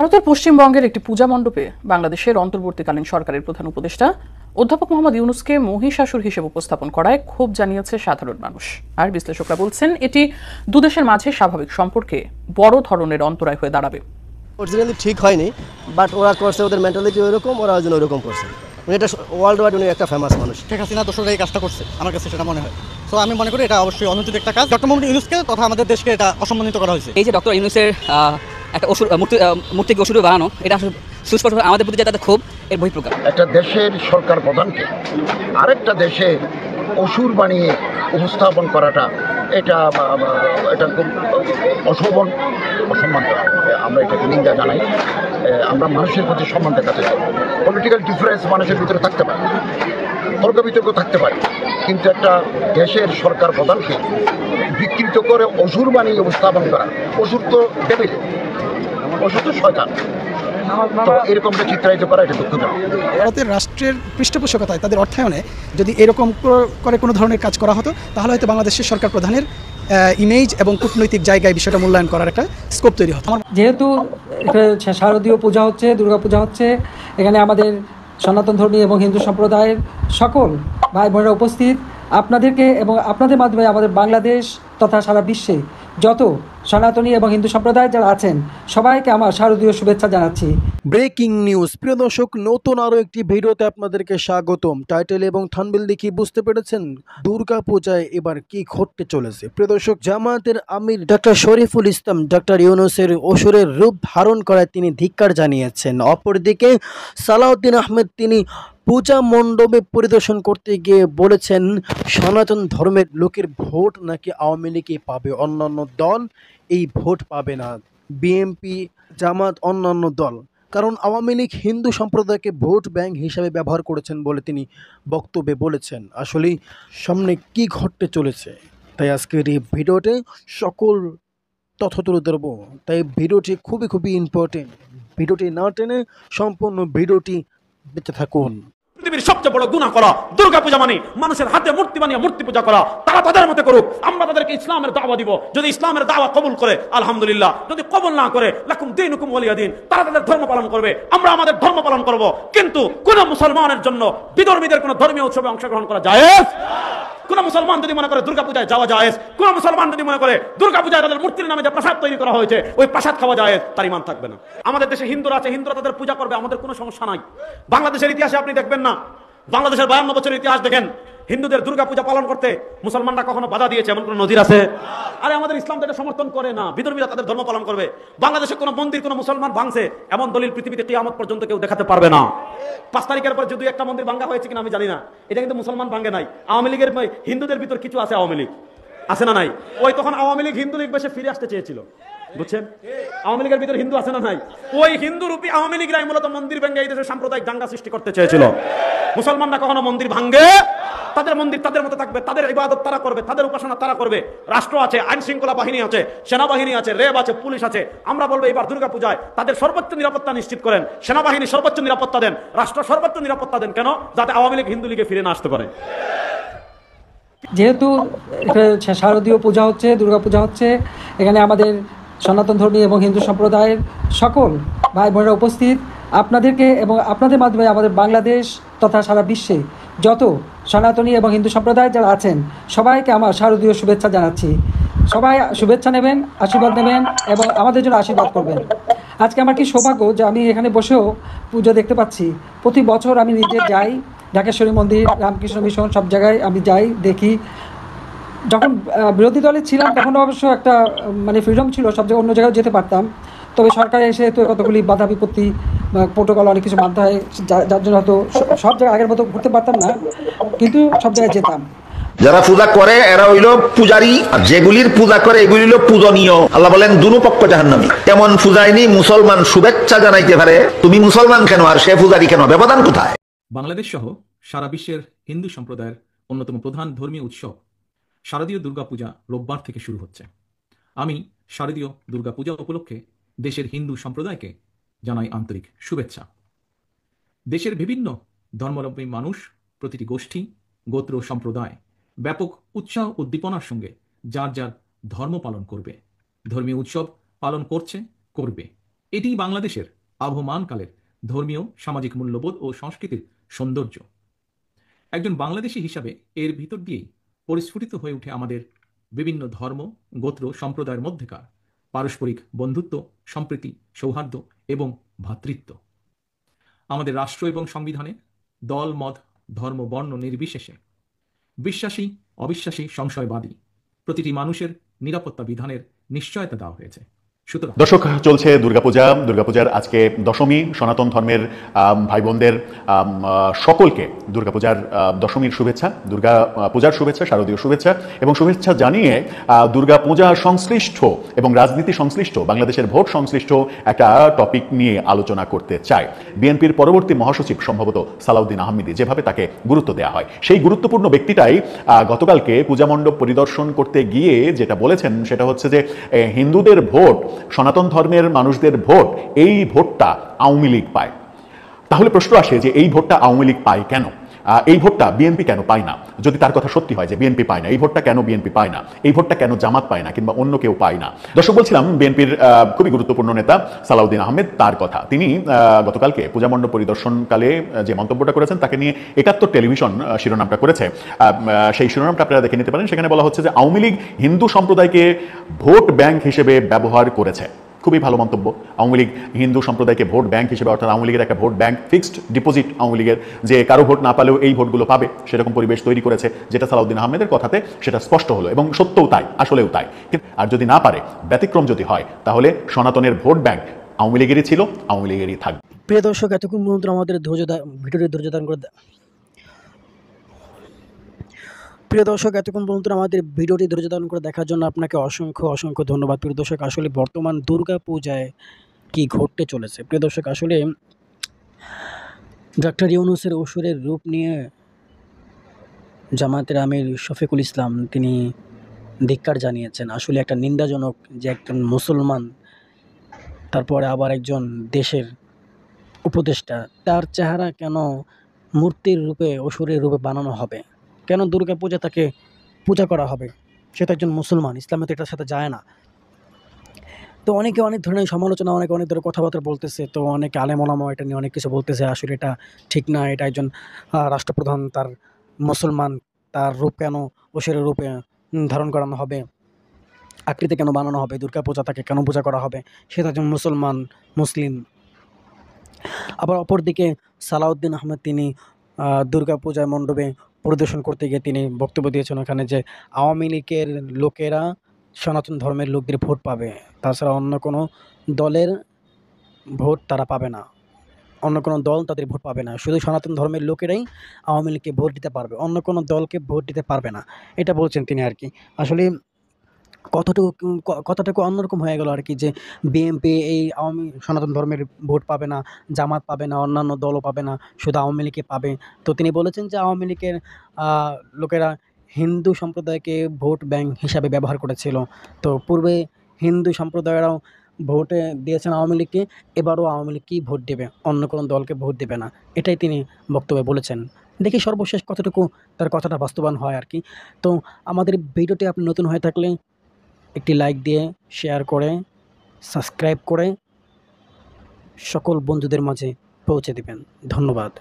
ভারতের পশ্চিমবঙ্গের একটি পূজা মণ্ডপে বাংলাদেশের অন্তর্বর্তীকালীন সরকারের প্রধান উপদেষ্টা অধ্যাপক মোহাম্মদ ইউনূসকে মহিষাসুর হিসেবে উপস্থাপন করায় ক্ষোভ জানিয়েছে সাধারণ মানুষ। আর বিশ্লেষকরা বলছেন এটি দুদেশের মাঝে স্বাভাবিক সম্পর্কে বড় ধরনের অন্তরায় হয়ে দাঁড়াবে। অরিজিনালি ঠিক হয়নি, বাট ওরা করছে, ওদের মেন্টালিটি ওইরকম, ওরা ওই জন্য ওইরকম করছে। এটা ওয়ার্ল্ড ওয়াইড উনি একটা ফেমাস মানুষ। শেখ হাসিনা দোষরা এই কাজটা করছে, আমার কাছে সেটা মনে হয়। সো আমি মনে করি এটা অবশ্যই অনুচিত একটা কাজ। ডক্টর মোহাম্মদ ইউনূসকে তথা আমাদের দেশকে এটা অসম্মানিত করা হয়েছে। এই যে ডক্টর ইউনূসের একটা মূর্তিকে অসুর বানানো, এটা আসলে সুস্পষ্ট আমাদের প্রতি যে তাদের ক্ষোভ এর বহিঃপ্রকাশ। একটা দেশের সরকার প্রধানকে আরেকটা দেশে অসুর বানিয়ে উপস্থাপন করাটা এটা খুব অশোভন, অসম্মান। আমরা এটাকে নিন্দা জানাই। আমরা মানুষের প্রতি সম্মান দেখাতে চাই। পলিটিক্যাল ডিফারেন্স মানুষের ভিতরে থাকতে পারে, তর্ক বিতর্ক থাকতে পারে, কিন্তু একটা দেশের সরকার প্রধানকে বিকৃত করে অসুর বানিয়ে উপস্থাপন করা, অসুর তো ডেভিল, অসুর তো শয়তান, এরকমটা চিত্রায়িত করা এটা দুঃখজনক। ভারতের রাষ্ট্রের পৃষ্ঠপোষকতায় তাদের অর্থায়নে যদি এরকম করে কোনো ধরনের কাজ করা হতো, তাহলে হয়তো বাংলাদেশের সরকার প্রধানের ইমেজ এবং কূটনৈতিক জায়গায় বিষয়টা মূল্যায়ন করার একটা স্কোপ তৈরি হতো। যেহেতু শারদীয় পূজা হচ্ছে, দুর্গা পূজা হচ্ছে, এখানে আমাদের সনাতন ধর্মী এবং হিন্দু সম্প্রদায়ের সকল ভাই বোনেরা উপস্থিত, আপনাদেরকে এবং আপনাদের মাধ্যমে আমাদের বাংলাদেশ তথা সারা বিশ্বে যত সনাতনী এবং হিন্দু সম্প্রদায় যারা আছেন সবাইকে আমার শারদীয় শুভেচ্ছা জানাচ্ছি। ব্রেকিং নিউজ, প্রিয় দর্শক, নতুন আরও একটি ভিডিওতে আপনাদেরকে স্বাগতম। টাইটেল এবং থাম্বনেল দেখে বুঝতে পেরেছেন দুর্গা পূজায় এবার কি ঘটতে চলেছে। প্রিয় দর্শক, জামায়াতের আমির ডক্টর শরীফুল ইসলাম ডক্টর ইউনূসের অসুরের রূপ ধারণ করায় তিনি ধিক্কার জানিয়েছেন। অপরদিকে সালাউদ্দিন আহমেদ তিনি পূজা মণ্ডপে পরিদর্শন করতে গিয়ে বলেছেন সনাতন ধর্মের লোকের ভোট নাকি আওয়ামী লীগই পাবে, অন্যান্য দল এই ভোট পাবে না, বিএনপি, জামাত, অন্যান্য দল। কারণ আওয়ামী লীগ হিন্দু সম্প্রদায়কে ভোট ব্যাংক হিসাবে ব্যবহার করেছেন বলে তিনি বক্তব্যে বলেছেন। আসলে সামনে কি ঘটতে চলেছে, তাই আজকের এই ভিডিওতে সকল তথ্য তুলে ধরবো। তাই ভিডিওটি খুবই ইম্পর্টেন্ট। ভিডিওটি না টেনে সম্পূর্ণ ভিডিওটি দেখতে থাকুন। পৃথিবীর সবচেয়ে বড় গুনাহ করা দুর্গা পূজা, মানে মানুষের হাতে মূর্তি বানিয়ে মূর্তি পূজা করা। তারা তাদের মতে করুক, আমরা তাদেরকে ইসলামের দাওয়া দিব। যদি ইসলামের দাওয়া কবুল করে আলহামদুলিল্লাহ, যদি কবুল না করে লাকুম দীনুকুম ওয়ালিয়া দিন, তারা তাদের ধর্ম পালন করবে, আমরা আমাদের ধর্ম পালন করব। কিন্তু কোন মুসলমানের জন্য বিধর্মীদের কোন ধর্মীয় উৎসবে অংশগ্রহণ করা জায়েজ? কোন মুসলমান যদি মনে করে দুর্গা পূজায় যাওয়া জায়েজ, কোন মুসলমান যদি মনে করে দুর্গা পূজায় তাদের মূর্তির নামে যে প্রসাদ তৈরি করা হয়েছে ওই প্রসাদ খাওয়া জায়েজ, তার ঈমান থাকবে না। আমাদের দেশে হিন্দুরা আছে, হিন্দুরা তাদের পূজা করবে, আমাদের কোনো সমস্যা নাই। বাংলাদেশের ইতিহাসে আপনি দেখবেন না, বাংলাদেশের 52 বছরের ইতিহাস দেখেন, হিন্দুদের দুর্গা পূজা পালন করতে মুসলমানরা কখনো বাধা দিয়েছে এমন কোন নজির আছে? আরে আমাদের ইসলাম তো এটা সমর্থন করে না, বিধর্মীরা তাদের ধর্ম পালন করবে। বাংলাদেশে কোন মন্দির কোন মুসলমান ভাঙছে এমন দলিল পৃথিবীতে কিয়ামত পর্যন্ত কেউ দেখাতে পারবে না। 5 তারিখের পর যদি একটা মন্দির ভাঙা হয়েছে কিনা আমি জানি না, এটা কিন্তু মুসলমান ভাঙে নাই। আওয়ামী লীগের হিন্দুদের ভিতর কিছু আছে, আওয়ামী লীগ আছে না নাই? ওই তখন আওয়ামী লীগ হিন্দু লীগ বেশে ফিরে আসতে চেয়েছিল, বুঝছেন? আওয়ামী লীগের ভিতরে হিন্দু আছে না নাই? ওই হিন্দু রূপী আওয়ামী লীগরাই মূলত মন্দির ভেঙে এই দেশে সাম্প্রদায়িক দাঙ্গা সৃষ্টি করতে চেয়েছিল। মুসলমানরা কখনো মন্দির ভাঙবে? তাদের মন্দির তাদের মতো থাকবে, তাদের ইবাদত তারা করবে, তাদের উপাসনা তারা করবে। রাষ্ট্র আছে, আইন শৃঙ্খলা বাহিনী আছে, সেনাবাহিনী আছে, র্যাব আছে, পুলিশ আছে। আমরা বলবো এবার দুর্গা পূজায় তাদের সর্বোচ্চ নিরাপত্তা নিশ্চিত করেন, সেনাবাহিনী সর্বোচ্চ নিরাপত্তা দেন, রাষ্ট্র সর্বোচ্চ নিরাপত্তা দেন। কেন? যাতে আওয়ামী লীগ হিন্দু লীগে ফিরে না আসতে পারে। যেহেতু শারদীয় পূজা হচ্ছে, দুর্গা পূজা হচ্ছে, এখানে আমাদের সনাতন ধর্মী এবং হিন্দু সম্প্রদায়ের সকল ভাই বোনেরা উপস্থিত, আপনাদেরকে এবং আপনাদের মাধ্যমে আমাদের বাংলাদেশ তথা সারা বিশ্বে যত সনাতনী এবং হিন্দু সম্প্রদায় যারা আছেন সবাইকে আমার শারদীয় শুভেচ্ছা জানাচ্ছি। সবাই শুভেচ্ছা নেবেন, আশীর্বাদ নেবেন এবং আমাদের জন্য আশীর্বাদ করবেন। আজকে আমার কি সৌভাগ্য যে আমি এখানে বসেও পুজো দেখতে পাচ্ছি। প্রতি বছর আমি নিজে যাই, ঢাকেশ্বরী মন্দির, রামকৃষ্ণ মিশন, সব জায়গায় আমি যাই, দেখি। যখন বিরোধী দলে ছিলাম তখন অবশ্য একটা ফ্রিডম ছিল, সব জায়গায় অন্য জায়গায় যেতে পারতাম। তবে সরকারে এসে তো কতগুলি বাধা বিপত্তি, প্রোটোকল অনেক কিছু মানতে হয়, যার জন্য হয়তো সব জায়গায় আগের মতো ঘুরতে পারতাম না, কিন্তু সব জায়গায় যেতাম। যারা পূজা করে এরা হইল পূজারী, আর যেগুলির পূজা করে এগুলি হইল পূজনীয়। আল্লাহ বলেন দুনো পক্ষ জাহান্নামী। তেমন পূজায়নি মুসলমান শুভেচ্ছা জানাইতে পারে, তুমি মুসলমান কেন আর সে পূজারী কেন, ব্যবধান কোথায়? বাংলাদেশ সহ সারা বিশ্বের হিন্দু সম্প্রদায়ের অন্যতম প্রধান ধর্মীয় উৎসব শারদীয় দুর্গা পূজা রোববার থেকে শুরু হচ্ছে। আমি শারদীয় দুর্গা পূজা উপলক্ষে দেশের হিন্দু সম্প্রদায়কে জানাই আন্তরিক শুভেচ্ছা। দেশের বিভিন্ন ধর্মাবলম্বী মানুষ, প্রতিটি গোষ্ঠী, গোত্র, সম্প্রদায় ব্যাপক উৎসাহ উদ্দীপনার সঙ্গে যার যার ধর্ম পালন করবে, ধর্মীয় উৎসব পালন করছে, করবে। এটিই বাংলাদেশের আবহমানকালের ধর্মীয় সামাজিক মূল্যবোধ ও সংস্কৃতির সৌন্দর্য। একজন বাংলাদেশী হিসাবে এর ভিতর দিয়েই পরিস্ফুটিত হয়ে ওঠে আমাদের বিভিন্ন ধর্ম, গোত্র, সম্প্রদায়ের মধ্যেকার পারস্পরিক বন্ধুত্ব, সম্প্রীতি, সৌহার্দ্য এবং ভ্রাতৃত্ব। আমাদের রাষ্ট্র এবং সংবিধানে দল, মত, ধর্ম, বর্ণ নির্বিশেষে বিশ্বাসী, অবিশ্বাসী, সংশয়বাদী প্রতিটি মানুষের নিরাপত্তা বিধানের নিশ্চয়তা দেওয়া হয়েছে। দর্শক, চলছে দুর্গাপূজা। দুর্গাপূজার আজকে দশমী। সনাতন ধর্মের ভাই বোনদের সকলকে দুর্গাপূজার দশমীর শুভেচ্ছা, দুর্গা পূজার শুভেচ্ছা, শারদীয় শুভেচ্ছা এবং শুভেচ্ছা জানিয়ে দুর্গাপূজা সংশ্লিষ্ট এবং রাজনীতি সংশ্লিষ্ট, বাংলাদেশের ভোট সংশ্লিষ্ট একটা টপিক নিয়ে আলোচনা করতে চাই। বিএনপির পরবর্তী মহাসচিব সম্ভবত সালাউদ্দিন আহমেদি, যেভাবে তাকে গুরুত্ব দেওয়া হয়, সেই গুরুত্বপূর্ণ ব্যক্তিটাই গতকালকে পূজা মণ্ডপ পরিদর্শন করতে গিয়ে যেটা বলেছেন সেটা হচ্ছে যে হিন্দুদের ভোট, সনাতন ধর্মের মানুষদের ভোট, এই ভোটটা আওয়ামী লীগ পায়। তাহলে প্রশ্ন আসে যে এই ভোটটা আওয়ামী লীগ পায় কেন? এই ভোটটা বিএনপি কেন পায় না? যদি তার কথা সত্যি হয় যে বিএনপি পায় না, এই ভোটটা কেন বিএনপি পায় না? এই ভোটটা কেন জামাত পায় না কিংবা অন্য কেউ পায় না? দর্শক, বলছিলাম বিএনপির খুবই গুরুত্বপূর্ণ নেতা সালাউদ্দিন আহমেদ, তার কথা। তিনি গতকালকে পূজা মণ্ডপ পরিদর্শনকালে যে মন্তব্যটা করেছেন তাকে নিয়ে ৭১ টেলিভিশন শিরোনামটা করেছে। সেই শিরোনামটা আপনারা দেখে নিতে পারেন। সেখানে বলা হচ্ছে যে আওয়ামী লীগ হিন্দু সম্প্রদায়কে ভোট ব্যাংক হিসেবে ব্যবহার করেছে। খুবই ভালো মন্তব্য। আওয়ামী লীগ হিন্দু সম্প্রদায়কে ভোট ব্যাংক হিসেবে, অর্থাৎ আওয়ামী লীগের একটা vote bank, fixed deposit Awami লীগের, যে কারো ভোট না পালেও এই ভোটগুলো পাবে, সেরকম পরিবেশ তৈরি করেছে, যেটা সালাউদ্দিন আহমেদের কথাতে সেটা স্পষ্ট হলো এবং সত্যও তাই, আসলেও তাই। আর যদি না পারে, ব্যতিক্রম যদি হয়, তাহলে সনাতনের ভোট ব্যাংক আওয়ামী লীগেরই ছিল, আওয়ামী লীগেরই থাকবে। প্রিয় দর্শক, এতক্ষণ পর্যন্ত আমাদের ভিডিওটি ধৈর্য ধারণ করে দেখার জন্য আপনাকে অসংখ্য অসংখ্য ধন্যবাদ। প্রিয় দর্শক, আসলে বর্তমান দুর্গা পূজায় কি ঘটতে চলেছে? প্রিয় দর্শক, আসলে ডক্টর ইউনূসের অসুরের রূপ নিয়ে জামায়াতের আমির শফিকুল ইসলাম তিনি ধিক্কার জানিয়েছেন। আসলে একটা নিন্দাজনক যে একজন মুসলমান, তারপরে আবার একজন দেশের উপদেষ্টা, তার চেহারা কেন মূর্তির রূপে, অসুরের রূপে বানানো হবে? কেন দুর্গা পূজা তাকে পূজা করা হবে? সে তো একজন মুসলমান, ইসলামে তো এটার সাথে যায় না। তো অনেকে অনেক ধরনের সমালোচনা, অনেক ধরনের কথাবার্তা বলতেছে। তো অনেকে আলেম ওলামা এটা নিয়ে অনেক কিছু বলতেছে। আসলে এটা ঠিক না, এটা একজন রাষ্ট্রপ্রধান, তার মুসলমান, তার রূপ কেন অসুরের রূপে ধারণ করানো হবে, আকৃতি কেন বানানো হবে, দুর্গা পূজা তাকে কেন পূজা করা হবে? সে তো একজন মুসলমান, মুসলিম। আবার অপরদিকে সালাউদ্দিন আহমেদ তিনি দুর্গা পূজা মণ্ডপে পরিদর্শন করতে গিয়ে তিনি বক্তব্য দিয়েছেন ওখানে যে আওয়ামী লীগের লোকেরা সনাতন ধর্মের লোকদের ভোট পাবে, তাছাড়া অন্য কোনো দলের ভোট তারা পাবে না, অন্য কোনো দল তাদের ভোট পাবে না, শুধু সনাতন ধর্মের লোকেরাই আওয়ামী লীগকে ভোট দিতে পারবে, অন্য কোনো দলকে ভোট দিতে পারবে না, এটা বলছেন তিনি আর কি। আসলে কথাটুকু অন্যরকম হয়ে গেল আর কি, যে বিএনপি এই আওয়ামী সনাতন ধর্মের ভোট পাবে না, জামাত পাবে না, অন্যান্য দলও পাবে না, শুধু আওয়ামী লীগকে পাবে। তো তিনি বলেছেন যে আওয়ামী লীগের লোকেরা হিন্দু সম্প্রদায়কে ভোট ব্যাংক হিসাবে ব্যবহার করেছিল। তো পূর্বে হিন্দু সম্প্রদায়েরাও ভোটে দিয়েছেন আওয়ামী লীগকে, এবারও আওয়ামী লীগকেই ভোট দেবে, অন্য কোনো দলকে ভোট দেবে না, এটাই তিনি বক্তব্যে বলেছেন। দেখি সর্বশেষ কতটুকু তার কথাটা বাস্তবায়ন হয় আর কি। তো আমাদের ভিডিওটি আপনি নতুন হয়ে থাকলে একটি লাইক দিয়ে, শেয়ার করে, সাবস্ক্রাইব করে সকল বন্ধুদের মাঝে পৌঁছে দিবেন। ধন্যবাদ।